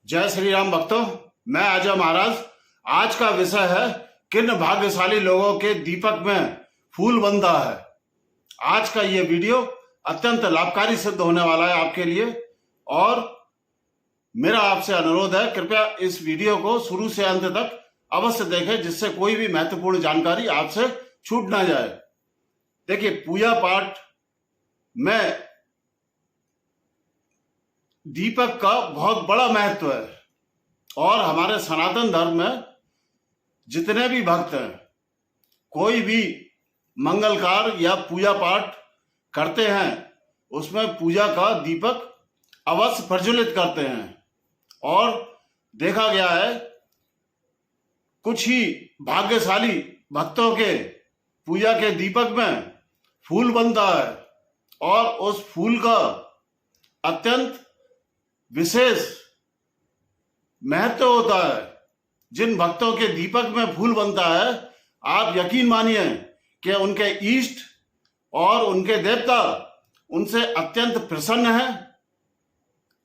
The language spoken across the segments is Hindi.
जय श्री राम भक्तों। मैं अजय महाराज। आज का विषय है किन भाग्यशाली लोगों के दीपक में फूल बनता है। आज का ये वीडियो अत्यंत लाभकारी सिद्ध होने वाला है आपके लिए, और मेरा आपसे अनुरोध है कृपया इस वीडियो को शुरू से अंत तक अवश्य देखें, जिससे कोई भी महत्वपूर्ण जानकारी आपसे छूट ना जाए। देखिए, पूजा पाठ में दीपक का बहुत बड़ा महत्व है, और हमारे सनातन धर्म में जितने भी भक्त हैं, कोई भी मंगल कार्य या पूजा पाठ करते हैं उसमें पूजा का दीपक अवश्य प्रज्वलित करते हैं। और देखा गया है कुछ ही भाग्यशाली भक्तों के पूजा के दीपक में फूल बनता है, और उस फूल का अत्यंत विशेष महत्व होता है। जिन भक्तों के दीपक में फूल बनता है, आप यकीन मानिए कि उनके इष्ट और उनके देवता उनसे अत्यंत प्रसन्न हैं।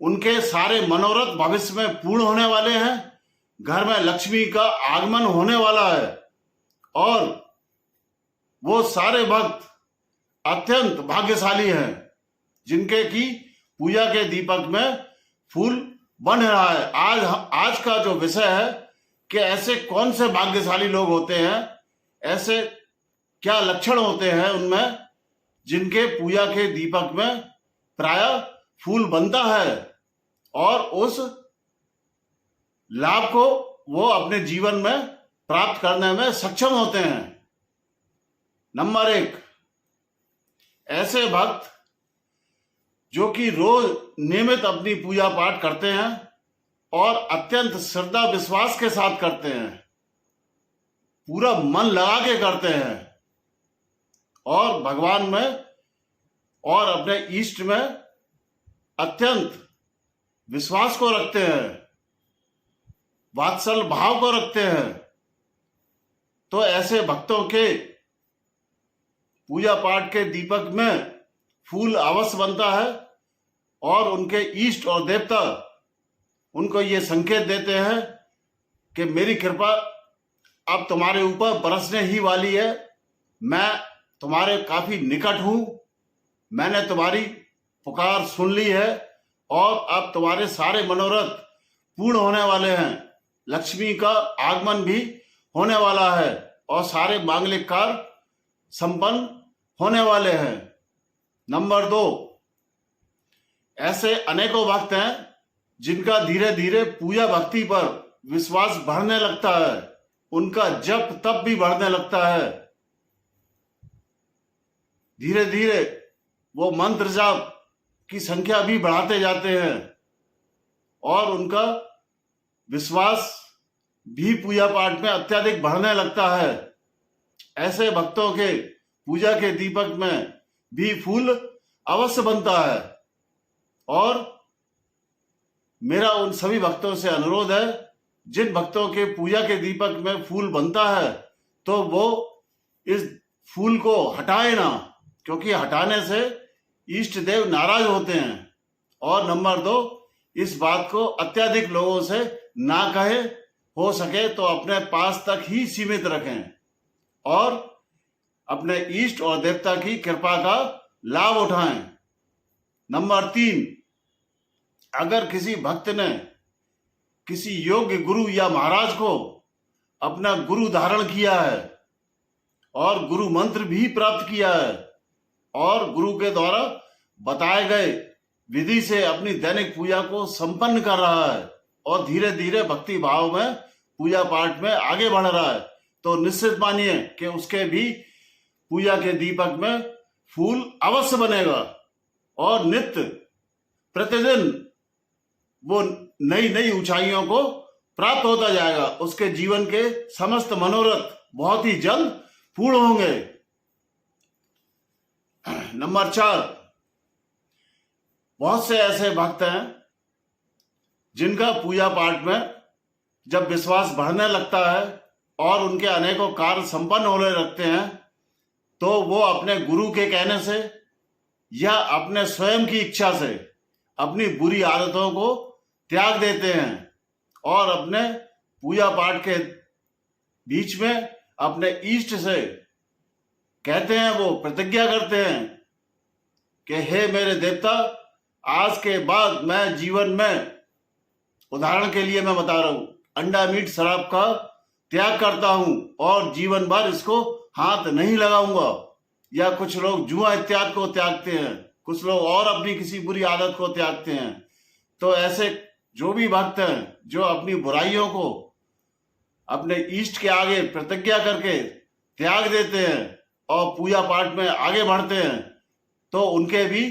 उनके सारे मनोरथ भविष्य में पूर्ण होने वाले हैं। घर में लक्ष्मी का आगमन होने वाला है, और वो सारे भक्त अत्यंत भाग्यशाली हैं जिनके की पूजा के दीपक में फूल बन रहा है। आज का जो विषय है कि ऐसे कौन से भाग्यशाली लोग होते हैं, ऐसे क्या लक्षण होते हैं उनमें जिनके पूजा के दीपक में प्रायः फूल बनता है, और उस लाभ को वो अपने जीवन में प्राप्त करने में सक्षम होते हैं। नंबर 1, ऐसे भक्त जो कि रोज नियमित अपनी पूजा पाठ करते हैं और अत्यंत श्रद्धा विश्वास के साथ करते हैं, पूरा मन लगा के करते हैं, और भगवान में और अपने इष्ट में अत्यंत विश्वास को रखते हैं, वात्सल भाव को रखते हैं। तो ऐसे भक्तों के पूजा पाठ के दीपक में फूल अवश्य बनता है, और उनके इष्ट और देवता उनको ये संकेत देते हैं कि मेरी कृपा अब तुम्हारे ऊपर बरसने ही वाली है। मैं तुम्हारे काफी निकट हूं, मैंने तुम्हारी पुकार सुन ली है, और अब तुम्हारे सारे मनोरथ पूर्ण होने वाले हैं। लक्ष्मी का आगमन भी होने वाला है, और सारे मांगलिक कार्य संपन्न होने वाले हैं। नंबर 2, ऐसे अनेकों भक्त हैं जिनका धीरे धीरे पूजा भक्ति पर विश्वास बढ़ने लगता है, उनका जप तप भी बढ़ने लगता है। धीरे धीरे वो मंत्र जाप की संख्या भी बढ़ाते जाते हैं, और उनका विश्वास भी पूजा पाठ में अत्यधिक बढ़ने लगता है। ऐसे भक्तों के पूजा के दीपक में भी फूल अवश्य बनता है, और मेरा उन सभी भक्तों से अनुरोध है, जिन भक्तों के पूजा के दीपक में फूल बनता है तो वो इस फूल को हटाए ना, क्योंकि हटाने से इष्ट देव नाराज होते हैं। और नंबर 2, इस बात को अत्यधिक लोगों से ना कहे, हो सके तो अपने पास तक ही सीमित रखें, और अपने इष्ट और देवता की कृपा का लाभ उठाएं। नंबर 3, अगर किसी भक्त ने किसी योग्य गुरु या महाराज को अपना गुरु धारण किया है, और गुरु मंत्र भी प्राप्त किया है, और गुरु के द्वारा बताए गए विधि से अपनी दैनिक पूजा को संपन्न कर रहा है, और धीरे धीरे भक्ति भाव में पूजा पाठ में आगे बढ़ रहा है, तो निश्चित मानिए कि उसके भी पूजा के दीपक में फूल अवश्य बनेगा, और नित्य प्रतिदिन वो नई नई ऊंचाइयों को प्राप्त होता जाएगा। उसके जीवन के समस्त मनोरथ बहुत ही जल्द पूर्ण होंगे। नंबर 4, बहुत से ऐसे भक्त हैं जिनका पूजा पाठ में जब विश्वास बढ़ने लगता है और उनके अनेकों कार्य संपन्न होने लगते हैं, तो वो अपने गुरु के कहने से या अपने स्वयं की इच्छा से अपनी बुरी आदतों को त्याग देते हैं और अपने पूजा पाठ के बीच में अपने इष्ट से कहते हैं, वो प्रतिज्ञा करते हैं कि हे मेरे देवता, आज के बाद मैं जीवन में, उदाहरण के लिए मैं बता रहा हूं, अंडा मीट शराब का त्याग करता हूं और जीवन भर इसको हाथ नहीं लगाऊंगा। या कुछ लोग जुआ इत्यादि को त्यागते हैं, कुछ लोग और अपनी किसी बुरी आदत को त्यागते हैं। तो ऐसे जो भी भक्त हैं जो अपनी बुराइयों को अपने इष्ट के आगे प्रतिज्ञा करके त्याग देते हैं और पूजा पाठ में आगे बढ़ते हैं, तो उनके भी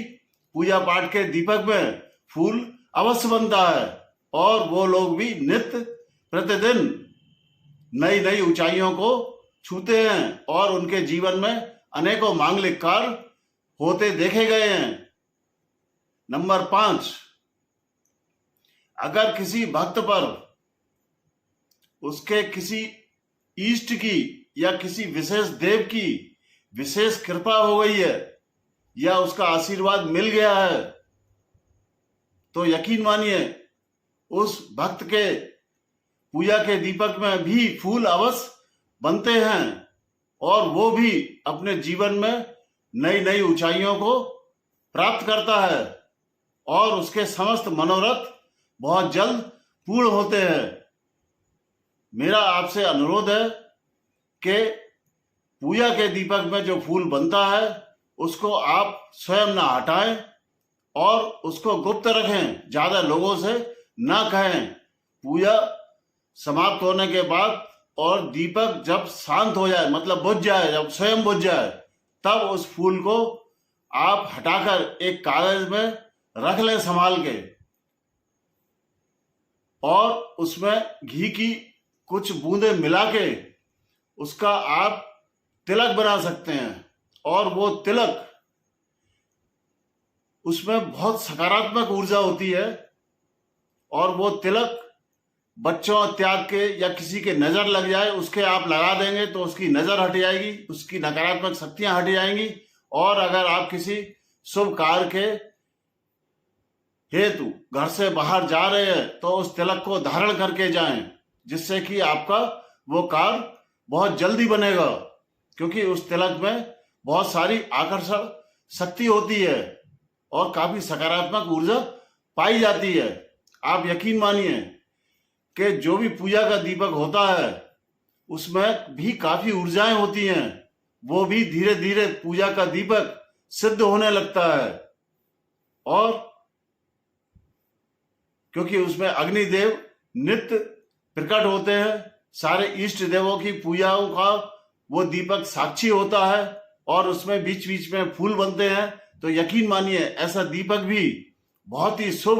पूजा पाठ के दीपक में फूल अवश्य बनता है और वो लोग भी नित्य प्रतिदिन नई नई ऊंचाइयों को छूते हैं और उनके जीवन में अनेकों मांगलिक कार्य होते देखे गए हैं। नंबर 5, अगर किसी भक्त पर उसके किसी इष्ट की या किसी विशेष देव की विशेष कृपा हो गई है या उसका आशीर्वाद मिल गया है, तो यकीन मानिए उस भक्त के पूजा के दीपक में भी फूल अवश्य बनते हैं और वो भी अपने जीवन में नई नई ऊंचाइयों को प्राप्त करता है और उसके समस्त मनोरथ बहुत जल्द पूर्ण होते हैं। मेरा आपसे अनुरोध है कि पूजा के दीपक में जो फूल बनता है उसको आप स्वयं ना हटाएं और उसको गुप्त रखें, ज्यादा लोगों से ना कहें। पूजा समाप्त होने के बाद और दीपक जब शांत हो जाए, मतलब बुझ जाए, जब स्वयं बुझ जाए, तब उस फूल को आप हटाकर एक कागज में रख लें संभाल के और उसमें घी की कुछ बूंदें मिला के उसका आप तिलक बना सकते हैं और वो तिलक, उसमें बहुत सकारात्मक ऊर्जा होती है और वो तिलक बच्चों इत्यादि के या किसी के नजर लग जाए उसके आप लगा देंगे तो उसकी नजर हट जाएगी, उसकी नकारात्मक शक्तियां हट जाएंगी। और अगर आप किसी शुभ कार्य के हेतु घर से बाहर जा रहे हैं तो उस तिलक को धारण करके जाएं, जिससे कि आपका वो कार्य बहुत जल्दी बनेगा, क्योंकि उस तिलक में बहुत सारी आकर्षण शक्ति होती है और काफी सकारात्मक ऊर्जा पाई जाती है। आप यकीन मानिए कि जो भी पूजा का दीपक होता है उसमें भी काफी ऊर्जाएं होती हैं, वो भी धीरे धीरे पूजा का दीपक सिद्ध होने लगता है। और क्योंकि उसमें अग्निदेव नित्य प्रकट होते हैं, सारे इष्ट देवों की पूजाओं का वो दीपक साक्षी होता है और उसमें बीच बीच में फूल बनते हैं, तो यकीन मानिए ऐसा दीपक भी बहुत ही शुभ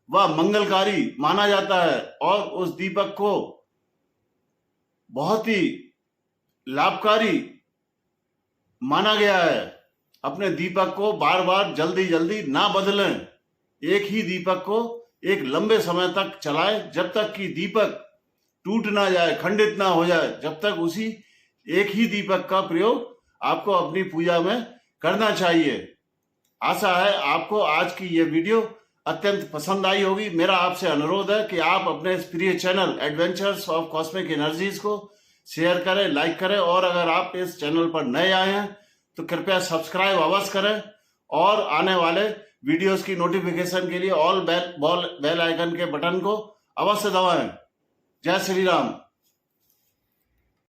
व मंगलकारी माना जाता है और उस दीपक को बहुत ही लाभकारी माना गया है। अपने दीपक को बार बार जल्दी जल्दी ना बदलें, एक ही दीपक को एक लंबे समय तक चलाएं, जब तक कि दीपक टूट ना जाए, खंडित ना हो जाए, जब तक उसी एक ही दीपक का प्रयोग आपको अपनी पूजा में करना चाहिए। आशा है आपको आज की ये वीडियो अत्यंत पसंद आई होगी। मेरा आपसे अनुरोध है कि आप अपने इस प्रिय channel adventures of cosmic energies को शेयर करें, लाइक करें और अगर आप इस चैनल पर नए आए हैं तो कृपया सब्सक्राइब अवश्य करें और आने वाले वीडियोस की नोटिफिकेशन के लिए ऑल बेल आइकन के बटन को अवश्य दबाएं। जय श्री राम।